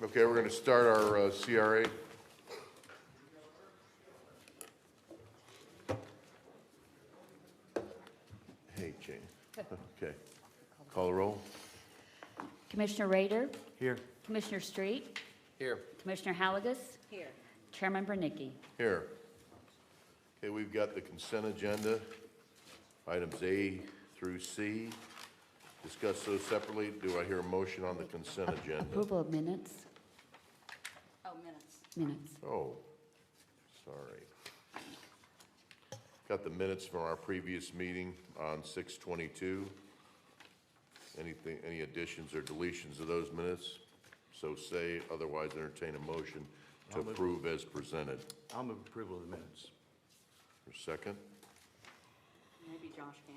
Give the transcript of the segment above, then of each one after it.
Okay, we're going to start our CRA. Hey, Jane. Okay. Call the roll. Commissioner Rader, Here. Commissioner Street, Here. Commissioner Halagus, Here. Chairman Bernicki. Here. Okay, we've got the consent agenda, items A through C. Discuss those separately. Do I hear a motion on the consent agenda? Approval of minutes. Oh, minutes. Minutes. Oh, sorry. Got the minutes from our previous meeting on 6/22. Anything, any additions or deletions of those minutes? So say, otherwise entertain a motion to approve as presented. I'll move approval of the minutes. For a second? Maybe Josh can.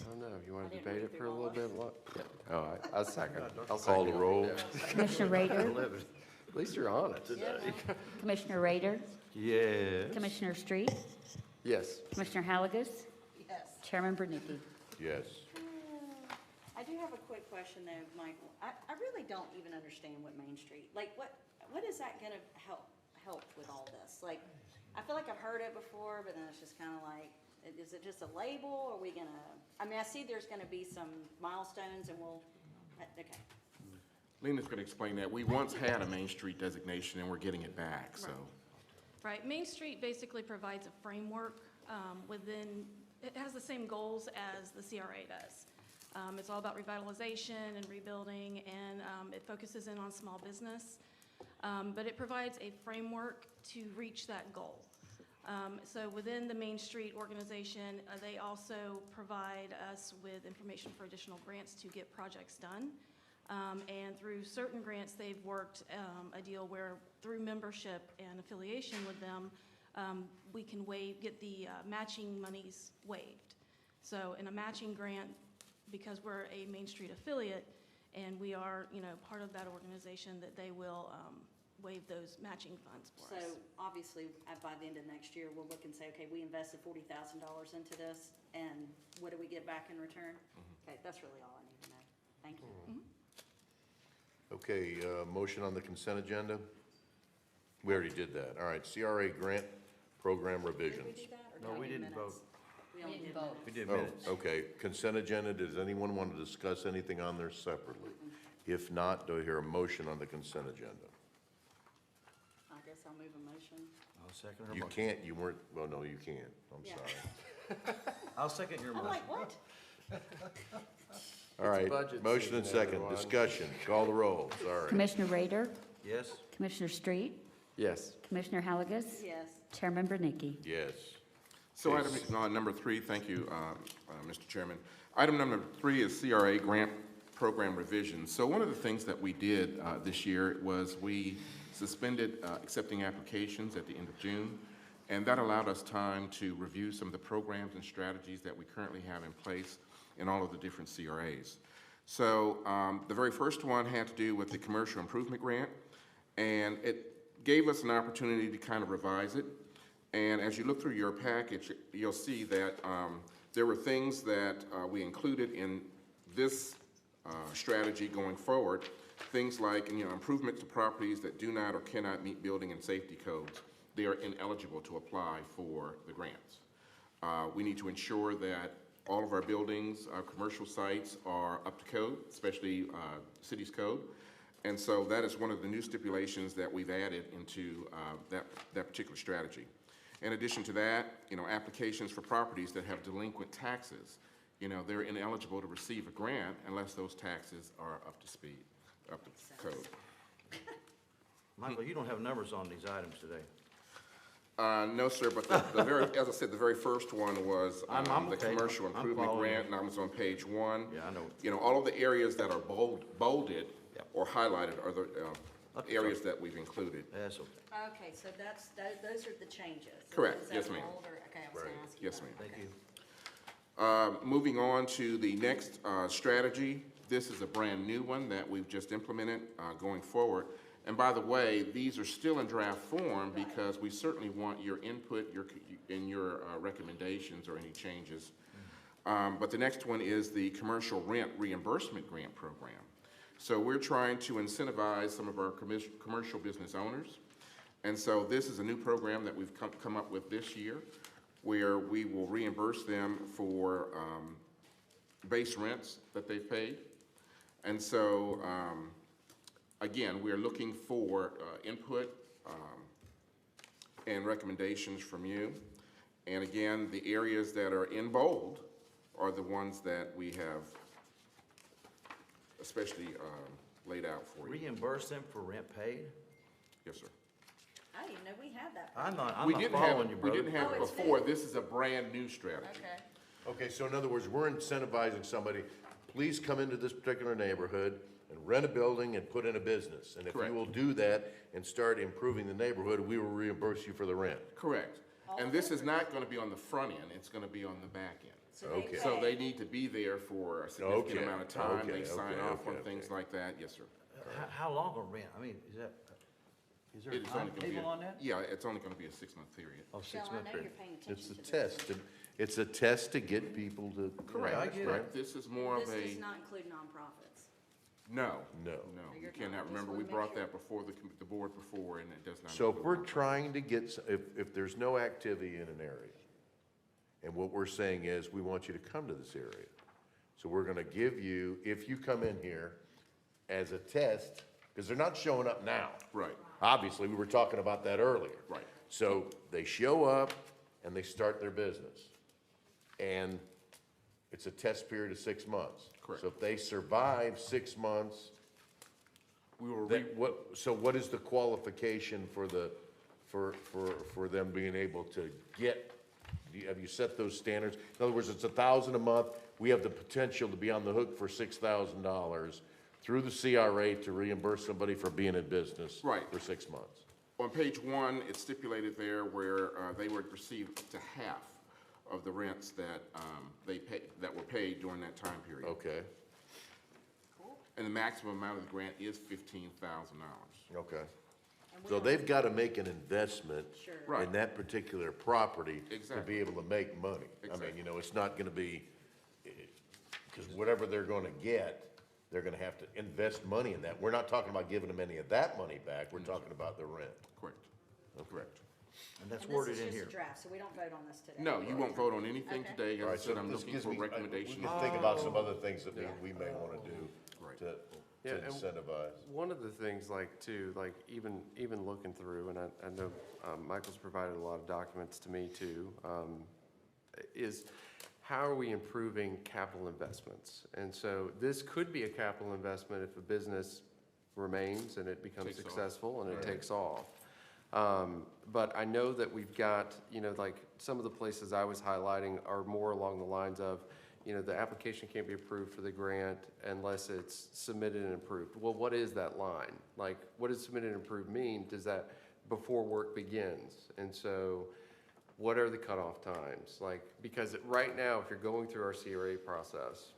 I don't know, you want I to didn't debate read it for through a all little of bit? Yeah. Oh, I'll second. I'll Call the second. roll. Yeah. Commissioner Rader, 11. At least you're on it today. Commissioner Rader, Yes. Commissioner Street, Yes. Commissioner Halagus, Yes. Chairman Bernicki. Yes. I do have a quick question though, Michael. I really don't even understand what Main Street, like, what is that gonna help with all this? Like, I feel like I've heard it before, but then it's just kinda like, is it just a label? Are we gonna, I mean, I see there's gonna be some milestones and we'll, okay. Lena's going to explain that. We once had a Main Street designation, and we're getting it back, so. Right, Main Street basically provides a framework within, it has the same goals as the CRA does. It's all about revitalization and rebuilding, and it focuses in on small business. But it provides a framework to reach that goal. So within the Main Street organization, they also provide us with information for additional grants to get projects done. And through certain grants, they've worked a deal where through membership and affiliation with them, we can get the matching monies waived. So in a matching grant, because we're a Main Street affiliate and we are, part of that organization, that they will waive those matching funds for us. So obviously, by the end of next year, we'll look and say, okay, we invested $40,000 into this, and what do we get back in return? Okay, that's really all I need to know. Thank you. Okay, motion on the consent agenda? We already did that. All right, CRA grant program Did we revisions. do that, or No, did we do didn't minutes? vote. We only did vote. minutes. We did Oh, minutes. okay. Consent agenda, does anyone want to discuss anything on there separately? If not, do I hear a motion on the consent agenda? I guess I'll move a motion. I'll second her You motion. can't, you weren't, well, no, you can't. I'm Yeah. sorry. I'll second your I'm motion. like, what? All right, budget motion and season, second, everyone. discussion, call the roll, sorry. Commissioner Rader, Yes. Commissioner Street, Yes. Commissioner Halagus, Yes. Chairman Bernicki. Yes. So Yes. item number 3, thank you, Mr. Chairman. Item number 3 is CRA grant program revisions. So one of the things that we did this year was we suspended accepting applications at the end of June, and that allowed us time to review some of the programs and strategies that we currently have in place in all of the different CRAs. So the very first one had to do with the commercial improvement grant, and it gave us an opportunity to kind of revise it. And as you look through your package, you'll see that there were things that we included in this strategy going forward. Things like, improvements to properties that do not or cannot meet building and safety codes. They are ineligible to apply for the grants. We need to ensure that all of our buildings, our commercial sites are up to code, especially city's code. And so that is one of the new stipulations that we've added into that particular strategy. In addition to that, applications for properties that have delinquent taxes, they're ineligible to receive a grant unless those taxes are up to speed, up to code. Michael, you don't have numbers on these items today. No, sir, but as I said, the very first one was I'm the okay. commercial I'm improvement following grant, you. and I was on page 1. Yeah, I know. All of the areas that are bolded Yep. or highlighted are the Okay, areas sorry. that we've included. That's okay. Okay, so those are the changes. Correct. Is that Yes, ma'am. bold or- Okay, I was gonna ask you. Yes, that. ma'am. Thank you. Moving on to the next strategy, this is a brand-new one that we've just implemented going forward. And by the way, these are still in draft form because we certainly want your input, your recommendations or any changes. But the next one is the commercial rent reimbursement grant program. So we're trying to incentivize some of our commercial business owners. And so this is a new program that we've come up with this year, where we will reimburse them for base rents that they've paid. And so, again, we're looking for input and recommendations from you. And again, the areas that are in bold are the ones that we have especially laid out for you. Reimburse them for rent paid? Yes, sir. I didn't even know we had that. I'm not We didn't following you, have, we brother. didn't have Oh, it it's before. new. This is a brand-new strategy. Okay. Okay, so in other words, we're incentivizing somebody, please come into this particular neighborhood and rent a building and put in a business. And if Correct. you will do that and start improving the neighborhood, we will reimburse you for the rent. Correct. And this is not going to be on the front end, it's going to be on the back end. So Okay. they So they pay. need to be there for a significant Okay, amount of time. okay, They sign okay, off on okay, things okay. like that. Yes, sir. How long a rent? I mean, is there It a is only gonna be timetable a- on that? Yeah, it's only going to be a 6-month period. Oh, Shell, I 6 month know you're period. paying It's attention a to this. test. It's a test to get people to. Correct. I get it. Correct. This is more of This a, does not include nonprofits. no. No. No, So you you're cannot. not- just Remember, wanna we make brought sure. that before the board before, and it does not. So if include we're nonprofits. trying to get, if there's no activity in an area, and what we're saying is, we want you to come to this area. So we're gonna give you, if you come in here as a test, because they're not showing up now. Right, Obviously, we were talking about that earlier. right. So they show up and they start their business. And it's a test period of 6 months. Correct. So if they survive 6 months, We will then what is the qualification for for them being able to get, have you set those standards? In other words, it's $1,000 a month, we have the potential to be on the hook for $6,000 through the CRA to reimburse somebody for being in business. Right. For 6 months. On page 1, it's stipulated there where they would receive up to half of the rents that that were paid during that time period. Okay, And the maximum amount of the grant is $15,000. okay. And we So don't- they've got to make an investment Sure. Right. in that particular property to Exactly. be able to make money. I mean, Exactly. you know, it's not going to be, because whatever they're going to get, they're going to have to invest money in that. We're not talking about giving them any of that money back, we're talking about the rent. Correct. Correct. And that's And this worded is in just here. a draft, so we don't vote on this today. No, you won't vote on anything Okay. today. All As I right, said, so I'm this looking gives for me, recommendations. we can think about some other things that we may want to do Right. to Yeah, and- incentivize. One of the things, like, too, like, even looking through, and I know Michael's provided a lot of documents to me, too, is how are we improving capital investments? And so this could be a capital investment if a business remains and it becomes Takes off. successful and it Right. takes off. But I know that we've got, like, some of the places I was highlighting are more along the lines of, the application can't be approved for the grant unless it's submitted and approved. Well, what is that line? Like, what does submitted and approved mean? Does that before work begins? And so, what are the cutoff times? Like, because right now, if you're going through our CRA process,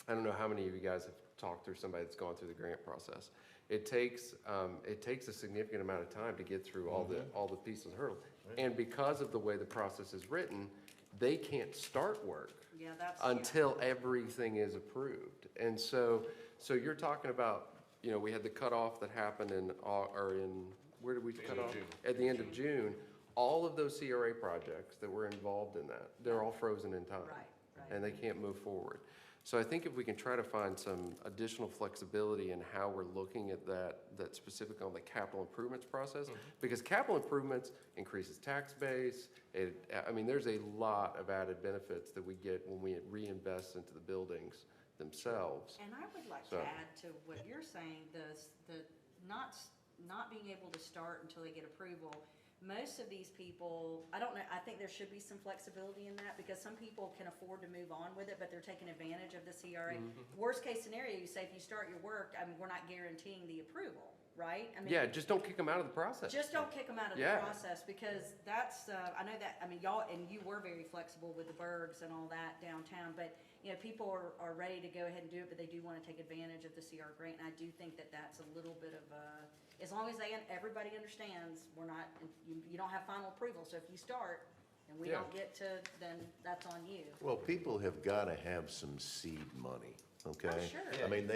I don't know how many of you guys have talked through somebody that's gone through the grant process. It takes a significant amount of time to get through all the pieces of hurdle. And because of the way the process is written, they can't start work Yeah, that's. until everything is approved. And so you're talking about, we had the cutoff that happened where did we cut off? At the end of June. All of those CRA projects that were involved in that, they're all frozen in time. Right. And they can't move forward. So I think if we can try to find some additional flexibility in how we're looking at that specific on the capital improvements process, because capital improvements increases tax base. There's a lot of added benefits that we get when we reinvest into the buildings themselves. And I would like to So- add to what you're saying, the not being able to start until they get approval. Most of these people, I don't know, I think there should be some flexibility in that, because some people can afford to move on with it, but they're taking advantage of the CRA. Worst case scenario, you say if you start your work, we're not guaranteeing the approval, right? Yeah, just don't kick them out of the process. Just don't kick them out of the Yeah. process, because that's, I know that, y'all, and you were very flexible with the Bergs and all that downtown, but, people are ready to go ahead and do it, but they do want to take advantage of the CR grant, and I do think that that's a little bit of a, as long as everybody understands, we're not, you don't have final approval, so if you start, and we Yeah. don't get to, then that's on you. Well, people have got to have some seed money, okay? Oh, sure. I mean,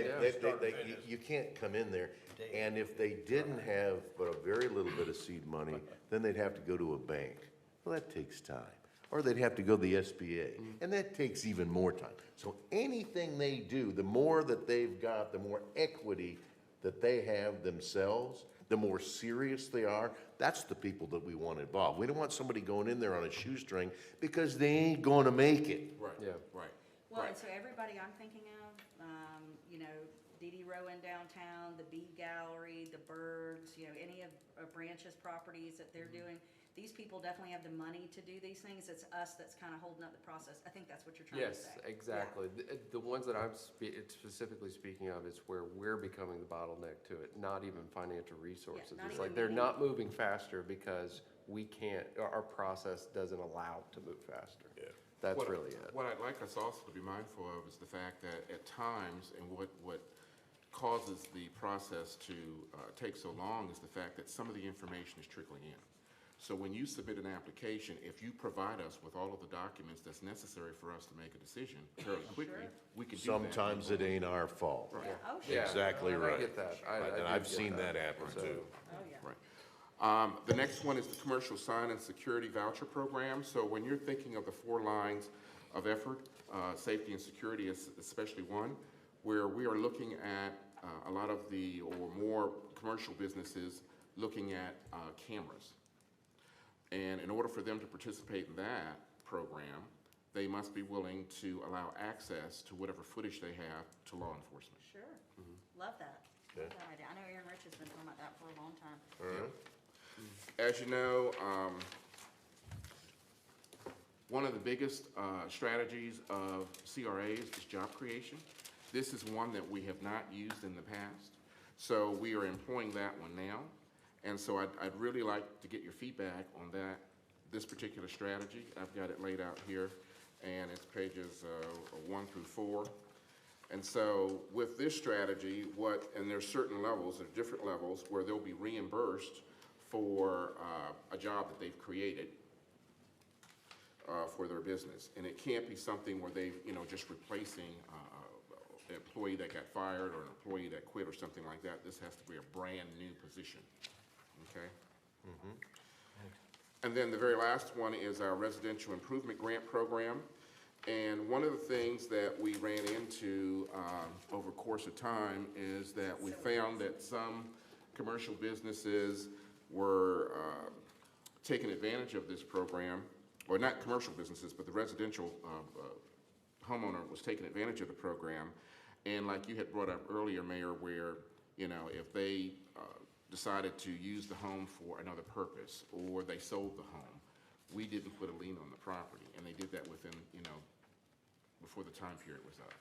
you can't come in there, and if they didn't have but a very little bit of seed money, then they'd have to go to a bank. Well, that takes time. Or they'd have to go to the SBA, and that takes even more time. So anything they do, the more that they've got, the more equity that they have themselves, the more serious they are, that's the people that we want involved. We don't want somebody going in there on a shoestring because they ain't gonna make it. Right, Yeah. right, Well, right. and so everybody I'm thinking of, you know, Dee Dee Rowan downtown, the Bee Gallery, the Bergs, you know, any of Branch's properties that they're doing, these people definitely have the money to do these things. It's us that's kind of holding up the process. I think that's what you're trying to Yes, say. exactly. The ones that I'm specifically speaking of is where we're becoming the bottleneck to it, not even financial resources. not It's even like they're money. not moving faster because we can't, our process doesn't allow to move faster. Yeah. That's What- really it. What I'd like us also to be mindful of is the fact that at times, and what causes the process to take so long is the fact that some of the information is trickling in. So when you submit an application, if you provide us with all of the documents that's necessary for us to make a decision fairly quickly, we can do that. Sometimes it ain't our fault. Right. Yeah, oh, sure. Yeah, Exactly I right. get that. I And do I've get seen that happen So- too. Oh, yeah. Right. The next one is the Commercial Sign and Security Voucher Program. So when you're thinking of the 4 lines of effort, safety and security is especially one, where we are looking at a lot of the, or more commercial businesses looking at cameras. And in order for them to participate in that program, they must be willing to allow access to whatever footage they have to law enforcement. Sure. Love that. Okay. Love that idea. I know Aaron Rich has been talking about that for a long time. All right. As you know, one of the biggest strategies of CRAs is job creation. This is one that we have not used in the past, so we are employing that one now. And so I'd really like to get your feedback on this particular strategy. I've got it laid out here, and it's pages 1 through 4. And so with this strategy, and there's certain levels, there's different levels, where they'll be reimbursed for a job that they've created for their business. And it can't be something where they've, just replacing an employee that got fired or an employee that quit or something like that. This has to be a brand-new position, okay? And then the very last one is our Residential Improvement Grant Program. And one of the things that we ran into over the course of time is that we found that some commercial businesses were taking advantage of this program, or not commercial businesses, but the residential homeowner was taking advantage of the program. And like you had brought up earlier, Mayor, where, if they decided to use the home for another purpose, or they sold the home, we didn't put a lien on the property, and they did that within, before the time period was up.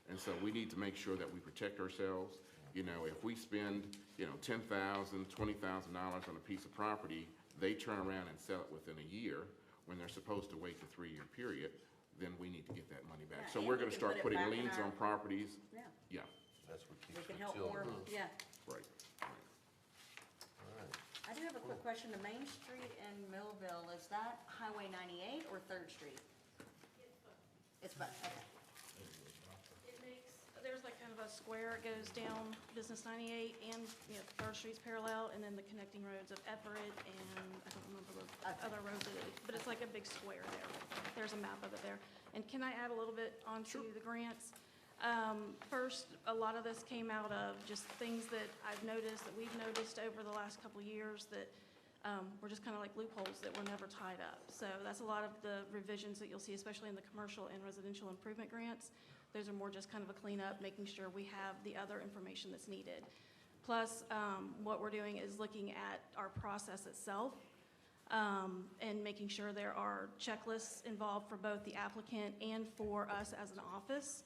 And so we need to make sure that we protect ourselves. If we spend, $10,000, $20,000 on a piece of property, they turn around and sell it within a year, when they're supposed to wait the 3-year period, then we need to get that money back. Yeah, So and we're we gonna can start put it putting back in liens our- on properties. Yeah, Yeah, That's what keeps we the can help children. more, yeah. right, right. I do have a quick question. The Main Street in Millville, is that Highway 98 or 3rd Street? It's both, okay. There's like kind of a square, it goes down Business 98 and, 3rd Street's parallel, and then the connecting roads of Everett, and I don't remember the other roads it is, but it's like a big square there. There's a map of it there. And can I add a little bit onto the grants? First, a lot of this came out of just things that I've noticed, that we've noticed over the last couple of years, that were just kind of like loopholes that were never tied up. So that's a lot of the revisions that you'll see, especially in the commercial and residential improvement grants. Those are more just kind of a cleanup, making sure we have the other information that's needed. Plus, what we're doing is looking at our process itself, and making sure there are checklists involved for both the applicant and for us as an office.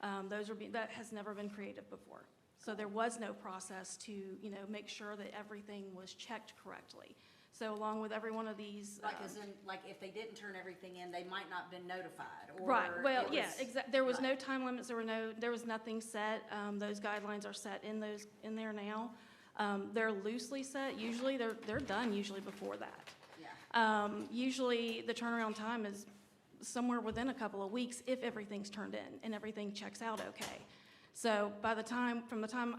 That has never been created before. So there was no process to, make sure that everything was checked correctly. So along with every one of these. Like as in, like if they didn't turn everything in, they might not been notified, or. Right, well, it yeah, was- exactly. There was no right. time limits, there was nothing set. Those guidelines are set in there now. They're loosely set, usually, they're done usually before that. Yeah. Usually, the turnaround time is somewhere within a couple of weeks if everything's turned in and everything checks out okay. So from the time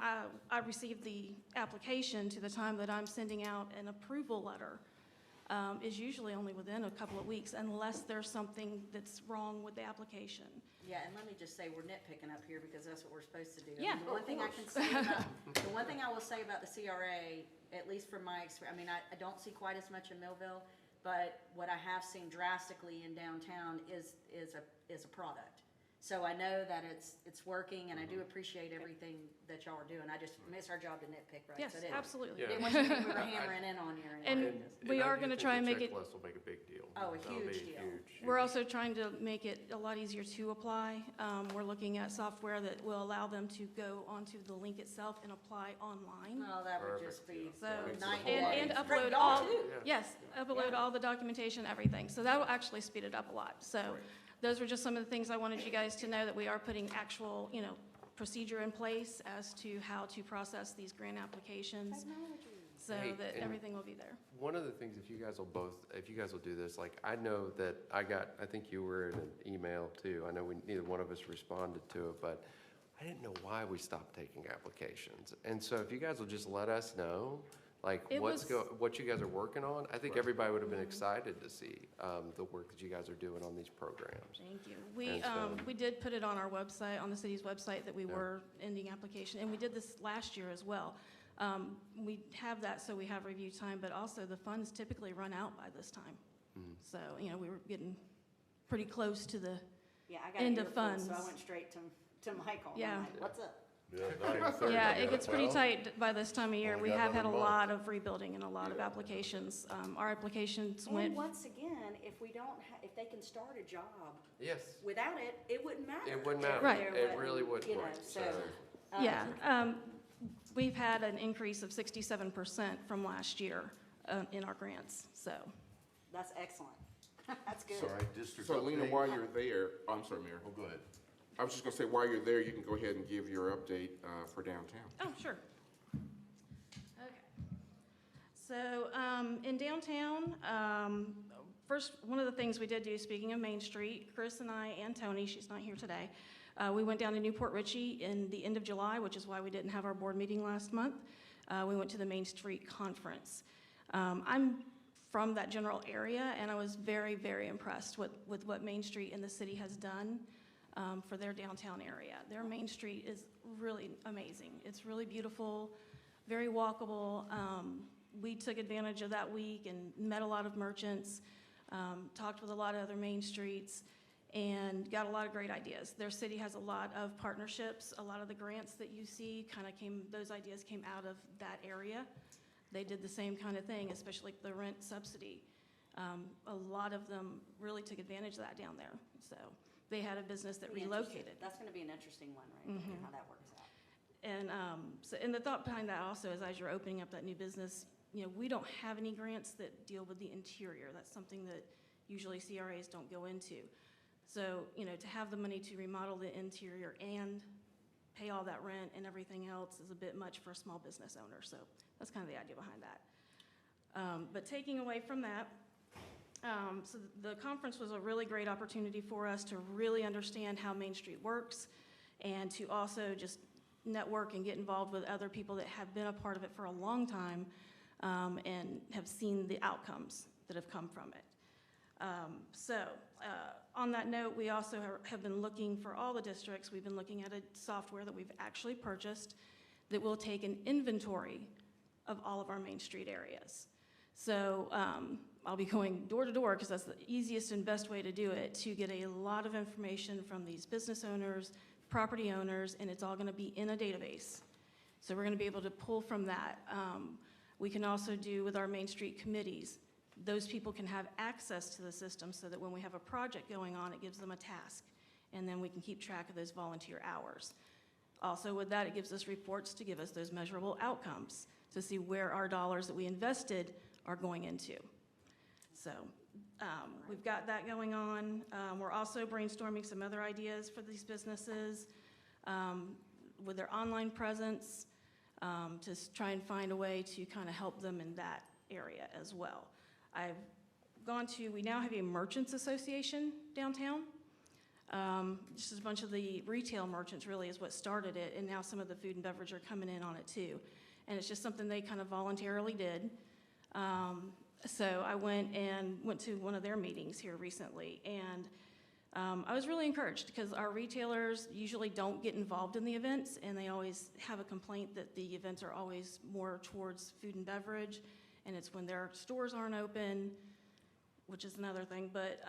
I receive the application to the time that I'm sending out an approval letter, is usually only within a couple of weeks unless there's something that's wrong with the application. Yeah, and let me just say, we're nitpicking up here because that's what we're supposed to do. Yeah, The one thing I can say about, the one thing I will say about the CRA, at least from my experience, I mean, I don't see quite as much in Millville, but what I have seen drastically in downtown is a product. So I know that it's working, and I do appreciate everything that y'all are doing. It's our job to nitpick, right? Yes, So I didn't- absolutely. Didn't want you to think we were hammering in on you or And anything. we I are do gonna think try and the make it- checklist will make a big deal. Oh, a That'll be huge deal. huge, We're huge. also trying to make it a lot easier to apply. We're looking at software that will allow them to go onto the link itself and apply online. Oh, that would just be So, night and day. upload Y'all all, too. yes, upload all the documentation, everything. So that will actually speed it up a lot. So those were just some of the things I wanted you guys to know, that we are putting actual, procedure in place as to how to process these grant applications, so Hey, that and- everything will be there. One of the things, if you guys will do this, like, I know that I think you were in an email too. I know neither one of us responded to it, but I didn't know why we stopped taking applications. And so if you guys will just let us know, like, It was- what you guys are working on, I think everybody would have been excited to see the work that you guys are doing on these programs. Thank you. And so- We did put it on our website, on the city's website, that we Yeah. were ending application, and we did this last year as well. We have that, so we have review time, but also the funds typically run out by this time. Mhm. So, we were getting pretty close to the, Yeah, I got End an of earful, so I funds. went straight to Michael. I'm Yeah. like, what's up? Yeah, 9:30. yeah, it gets pretty tight by this time of year. Only We got have had a another month. lot of rebuilding and a lot of applications. Our applications And went, once again, if they can start a job, Yes, without it, it wouldn't matter. it wouldn't matter. Right. They're It letting- really wouldn't. you know, Right. so, yeah. We've had an increase of 67% from last year in our grants, so. That's excellent. That's good. Sorry, district So Lena, update. while you're there, oh, I'm sorry, Mayor. Oh, go ahead. I was just gonna say, while you're there, you can go ahead and give your update for downtown. Oh, sure. Okay. So, in downtown, first, one of the things we did do, speaking of Main Street, Chris and I and Tony, she's not here today, we went down to Newport Richey in the end of July, which is why we didn't have our board meeting last month. We went to the Main Street Conference. I'm from that general area, and I was very, very impressed with what Main Street and the city has done for their downtown area. Their Main Street is really amazing. It's really beautiful, very walkable. We took advantage of that week and met a lot of merchants, talked with a lot of other main streets, and got a lot of great ideas. Their city has a lot of partnerships. A lot of the grants that you see those ideas came out of that area. They did the same kind of thing, especially the rent subsidy. A lot of them really took advantage of that down there. So they had a business that Be interesting. relocated. That's gonna be an interesting one, right? Mhm. How that works out. And and the thought behind that also is, as you're opening up that new business, we don't have any grants that deal with the interior. That's something that usually CRAs don't go into. So, to have the money to remodel the interior and pay all that rent and everything else is a bit much for a small business owner. So that's kind of the idea behind that. But taking away from that, so the conference was a really great opportunity for us to really understand how Main Street works, and to also just network and get involved with other people that have been a part of it for a long time, and have seen the outcomes that have come from it. On that note, we also have been looking for all the districts. We've been looking at a software that we've actually purchased that will take an inventory of all of our Main Street areas. So I'll be going door to door, because that's the easiest and best way to do it, to get a lot of information from these business owners, property owners, and it's all going to be in a database. So we're going to be able to pull from that. We can also do with our Main Street committees. Those people can have access to the system, so that when we have a project going on, it gives them a task, and then we can keep track of those volunteer hours. Also with that, it gives us reports to give us those measurable outcomes, to see where our dollars that we invested are going into. So we've got that going on. We're also brainstorming some other ideas for these businesses with their online presence, to try and find a way to kind of help them in that area as well. I've we now have a merchants association downtown. Just a bunch of the retail merchants really is what started it, and now some of the food and beverage are coming in on it too. And it's just something they kind of voluntarily did. So I went to one of their meetings here recently, and I was really encouraged because our retailers usually don't get involved in the events, and they always have a complaint that the events are always more towards food and beverage, and it's when their stores aren't open, which is another thing, but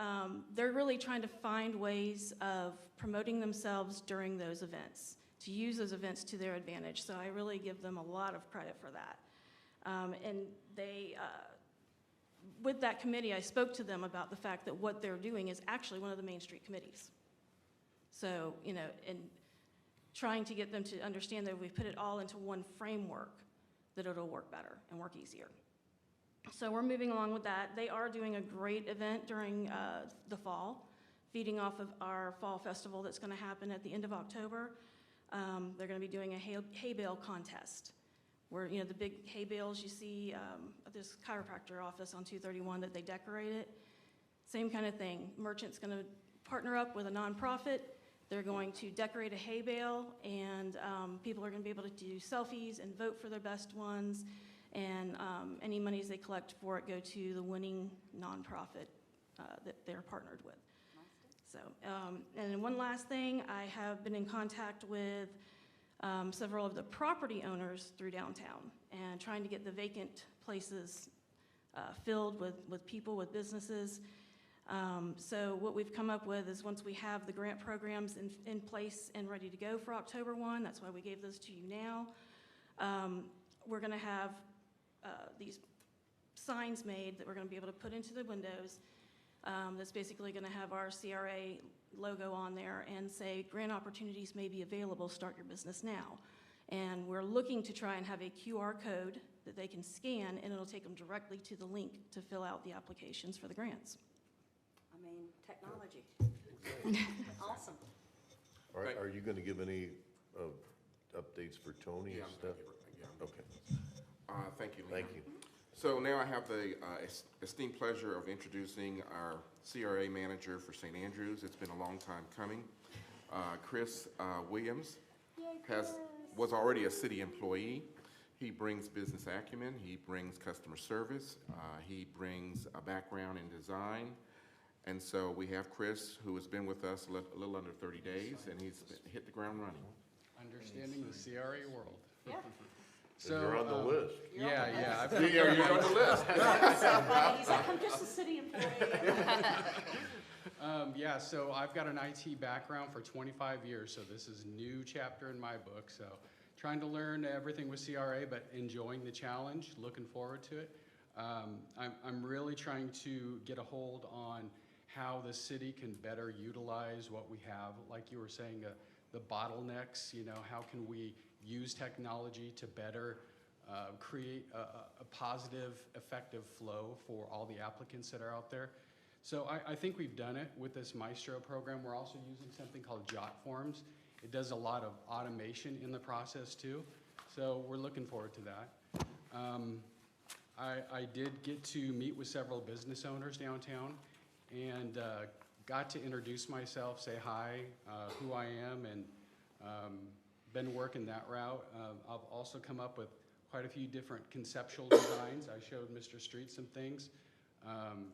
they're really trying to find ways of promoting themselves during those events, to use those events to their advantage. So I really give them a lot of credit for that. And they, with that committee, I spoke to them about the fact that what they're doing is actually one of the Main Street committees. So, you know, and trying to get them to understand that if we put it all into one framework, that it'll work better and work easier. So we're moving along with that. They are doing a great event during the fall, feeding off of our fall festival that's going to happen at the end of October. They're going to be doing a hay bale contest, where, you know, the big hay bales you see at this chiropractor office on 231 that they decorated. Same kind of thing. Merchant's going to partner up with a nonprofit. They're going to decorate a hay bale, and people are going to be able to do selfies and vote for their best ones. And any monies they collect for it go to the winning nonprofit that they're partnered with. So, and then one last thing, I have been in contact with several of the property owners through downtown and trying to get the vacant places filled with people, with businesses. So what we've come up with is once we have the grant programs in place and ready to go for October 1, that's why we gave those to you now, we're going to have these signs made that we're going to be able to put into the windows. That's basically going to have our CRA logo on there and say, grant opportunities may be available, start your business now. And we're looking to try and have a QR code that they can scan, and it'll take them directly to the link to fill out the applications for the grants. I mean, technology. Awesome. All right, are you going to give any updates for Tony and stuff? Okay, Thank you, Leon. thank you. So now I have the esteemed pleasure of introducing our CRA manager for St. Andrews. It's been a long time coming. Chris Williams was already a city employee. He brings business acumen, he brings customer service, he brings a background in design. And so we have Chris, who has been with us a little under 30 days, and he's hit the ground running. Understanding the CRA world. Yeah. So, You're on the list. Yeah. I've Yeah, you're on the list. That's so funny. He's like, I'm just a city employee. Yeah, so I've got an IT background for 25 years, so this is a new chapter in my book. So trying to learn everything with CRA, but enjoying the challenge, looking forward to it. I'm really trying to get a hold on how the city can better utilize what we have. Like you were saying, the bottlenecks, you know, how can we use technology to better create a positive, effective flow for all the applicants that are out there. So I think we've done it with this Maestro program. We're also using something called Jot Forms. It does a lot of automation in the process too. So we're looking forward to that. I did get to meet with several business owners downtown and got to introduce myself, say hi, who I am, and been working that route. I've also come up with quite a few different conceptual designs. I showed Mr. Street some things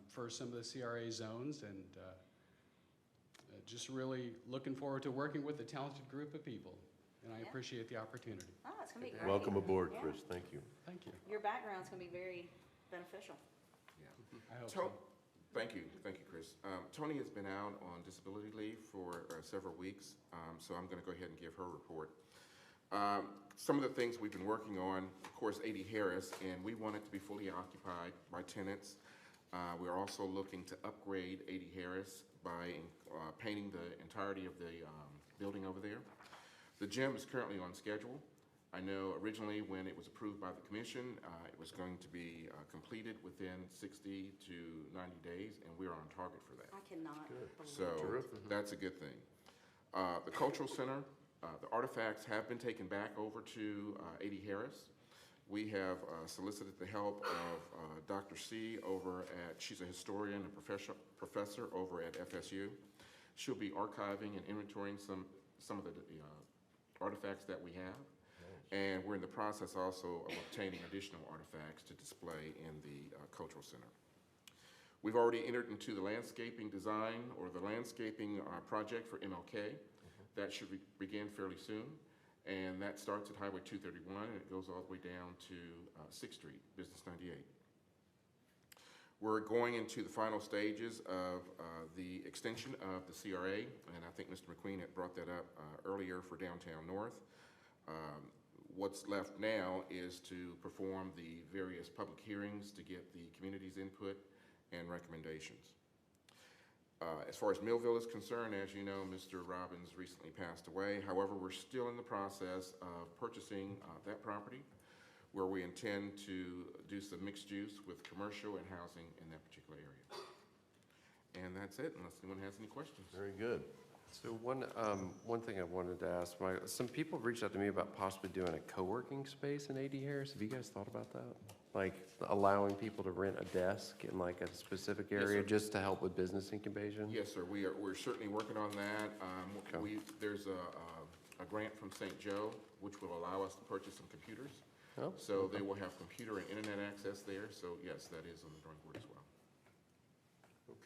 for some of the CRA zones, and just really looking forward to working with a talented group of people, and I appreciate the opportunity. Oh, it's gonna be great. Welcome aboard, Yeah. Chris, thank you. Thank you. Your background's gonna be very beneficial. I hope so. Thank you, Chris. Tony has been out on disability leave for several weeks, so I'm going to go ahead and give her report. Some of the things we've been working on, of course, 80 Harris, and we want it to be fully occupied by tenants. We're also looking to upgrade 80 Harris by painting the entirety of the building over there. The gym is currently on schedule. I know originally when it was approved by the commission, it was going to be completed within 60 to 90 days, and we're on target for that. I cannot believe it. So that's a good thing. The Cultural Center, the artifacts have been taken back over to 80 Harris. We have solicited the help of Dr. C over at, she's a historian and professor over at FSU. She'll be archiving and inventorying some of the artifacts that we have. And we're in the process also of obtaining additional artifacts to display in the Cultural Center. We've already entered into the landscaping design or the landscaping project for MLK. That should begin fairly soon. And that starts at Highway 231 and it goes all the way down to 6th Street, Business 98. We're going into the final stages of the extension of the CRA, and I think Mr. McQueen had brought that up earlier for Downtown North. What's left now is to perform the various public hearings to get the community's input and recommendations. As far as Millville is concerned, as you know, Mr. Robbins recently passed away. However, we're still in the process of purchasing that property where we intend to do some mixed use with commercial and housing in that particular area. And that's it, unless anyone has any questions. Very good. So one thing I wanted to ask, some people reached out to me about possibly doing a co-working space in AD Harris. Have you guys thought about that? Like allowing people to rent a desk in like a specific area sir. just to help with business incubation? Yes, sir. We're certainly working on that. There's a grant from St. Joe, which will allow us to purchase some computers. Oh, So they will have computer and internet access there. So yes, that is on the drawing board as well.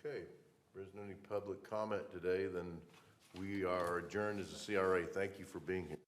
Okay, if there isn't any public comment today, then we are adjourned as a CRA. Thank you for being here.